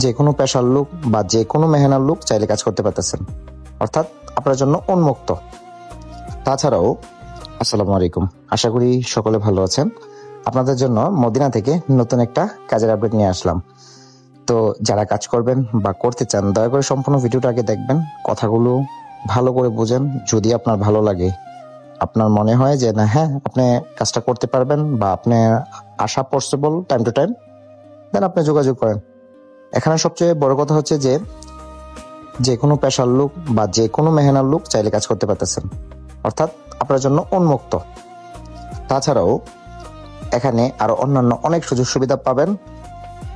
যে কোনো পেশার লোক বা যে কোনো মেহনার লোক চাইলে কাজ করতে পারতেছেন, অর্থাৎ আপনার জন্য উন্মুক্ত। তাছাড়াও আসসালামু আলাইকুম, আশা করি সকলে ভালো আছেন। আপনাদের জন্য মদিনা থেকে নতুন একটা কাজের আপডেট নিয়ে আসলাম। তো যারা কাজ করবেন বা করতে চান দয়া করে সম্পূর্ণ ভিডিওটা আগে দেখবেন, কথাগুলো ভালো করে বুঝেন। যদি আপনার ভালো লাগে, আপনার মনে হয় যে না হ্যাঁ আপনি কাজটা করতে পারবেন বা আপনি আসা পসিবল টাইম টু টাইম, দেন আপনি যোগাযোগ করেন। এখানে সবচেয়ে বড় কথা হচ্ছে যে কোনো পেশার লোক বা যে কোনো মেহনার লোক চাইলে কাজ করতে পারতেছেন, অর্থাৎ আপনার জন্য উন্মুক্ত। তাছাড়াও এখানে আরো অন্যান্য অনেক সুযোগ সুবিধা পাবেন।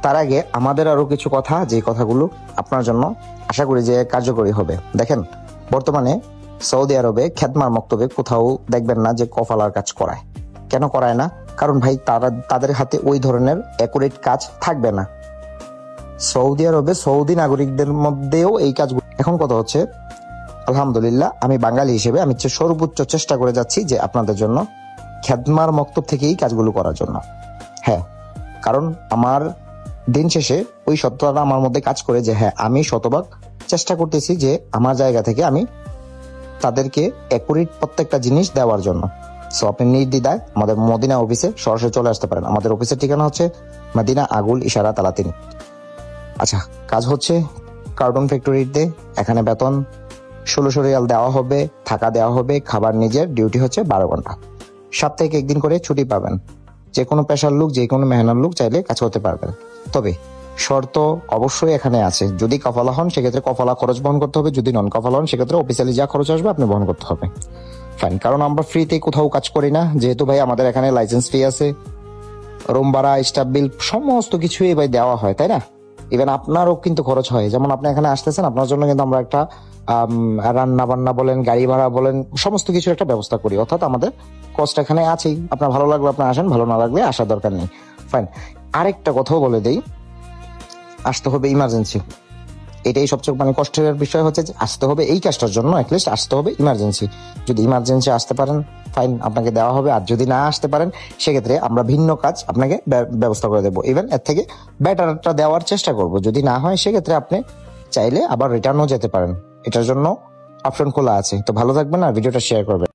তার আগে আমাদের আরো কিছু কথা, যে কথাগুলো আপনার জন্য আশা করি যে কার্যকরী হবে। দেখেন, বর্তমানে সৌদি আরবে খেদমার মক্তবে কোথাও দেখবেন না যে কফালার কাজ করায়। কেন করায় না? কারণ ভাই তাদের হাতে ওই ধরনের অ্যাকুরেট কাজ থাকবে না। সৌদি আরবে সৌদি নাগরিকদের মধ্যেও এই কাজগুলো। এখন কথা হচ্ছে, আলহামদুলিল্লাহ আমি বাঙালি হিসেবে আমি সর্বোচ্চ চেষ্টা করে যাচ্ছি যে আপনাদের জন্য খেদমার মক্তব থেকেই কাজগুলো করার জন্য। হ্যাঁ, কারণ আমার দিন শেষে ওই সত্যটা আমার মধ্যে কাজ করে যে হ্যাঁ আমি শতভাগ চেষ্টা করতেছি যে আমার জায়গা থেকে আমি তাদেরকে অ্যাকুরেট প্রত্যেকটা জিনিস দেওয়ার জন্য। সো আপনি নির্দ্বিধায় আমাদের মদিনা অফিসে সরাসরি চলে আসতে পারেন। আমাদের অফিসের ঠিকানা হচ্ছে মদিনা আগুল ইশারা তালাতিন। আচ্ছা, কাজ হচ্ছে কার্টুন ফ্যাক্টরিতে। এখানে বেতন 1600 রিয়াল দেওয়া হবে, থাকা দেওয়া হবে, খাবার নিজের, ডিউটি হচ্ছে 12 ঘন্টা। সপ্তাহে একদিন করে ছুটি পাবেন। যে কোনো পেশার লোক, যে কোনো মেহনার লোক চাইলে কাজ করতে পারবেন। তবে শর্ত অবশ্যই এখানে আছে। যদি কফালা হন সেক্ষেত্রে কফালা খরচ বহন করতে হবে, যদি নন কফালা হন সেক্ষেত্রে অফিসিয়ালি যা খরচ আসবে আপনি বহন করতে হবে। ফাইন, কারণ আমরা ফ্রিতে কোথাও কাজ করি না, যেহেতু ভাই আমাদের এখানে লাইসেন্স ফি আছে, রুম ভাড়া, স্টাফ বিল সমস্ত কিছুই ভাই দেওয়া হয়, তাই না? ইভেন আপনারও কিন্তু খরচ হয়। যেমন আপনি এখানে আসতেছেন, আপনার জন্য কিন্তু আমরা একটা রান্না বান্না বলেন, গাড়ি ভাড়া বলেন, সমস্ত কিছুর একটা ব্যবস্থা করি। অর্থাৎ আমাদের কষ্ট এখানে আছেই। আপনার ভালো লাগলে আপনি আসেন, ভালো না লাগলে আসার দরকার নেই। ফাইন, আরেকটা কথাও বলে দেই, আসতে হবে ইমার্জেন্সি। এটাই সবচেয়ে কষ্টের বিষয় হচ্ছে যে আসতে হবে এই কাজটার জন্য, অ্যাটলিস্ট আসতে হবে ইমার্জেন্সি। যদি ইমার্জেন্সি আসতে পারেন ফাইন, আপনাকে দেওয়া হবে। আর যদি না আসতে পারেন সেক্ষেত্রে আমরা ভিন্ন কাজ আপনাকে ব্যবস্থা করে দেবো। ইভেন এর থেকে বেটারটা দেওয়ার চেষ্টা করব। যদি না হয় সেক্ষেত্রে আপনি চাইলে আবার রিটার্নও যেতে পারেন। এটার জন্য অপশন খোলা আছে। তো ভালো থাকবেন আর ভিডিওটা শেয়ার করবেন।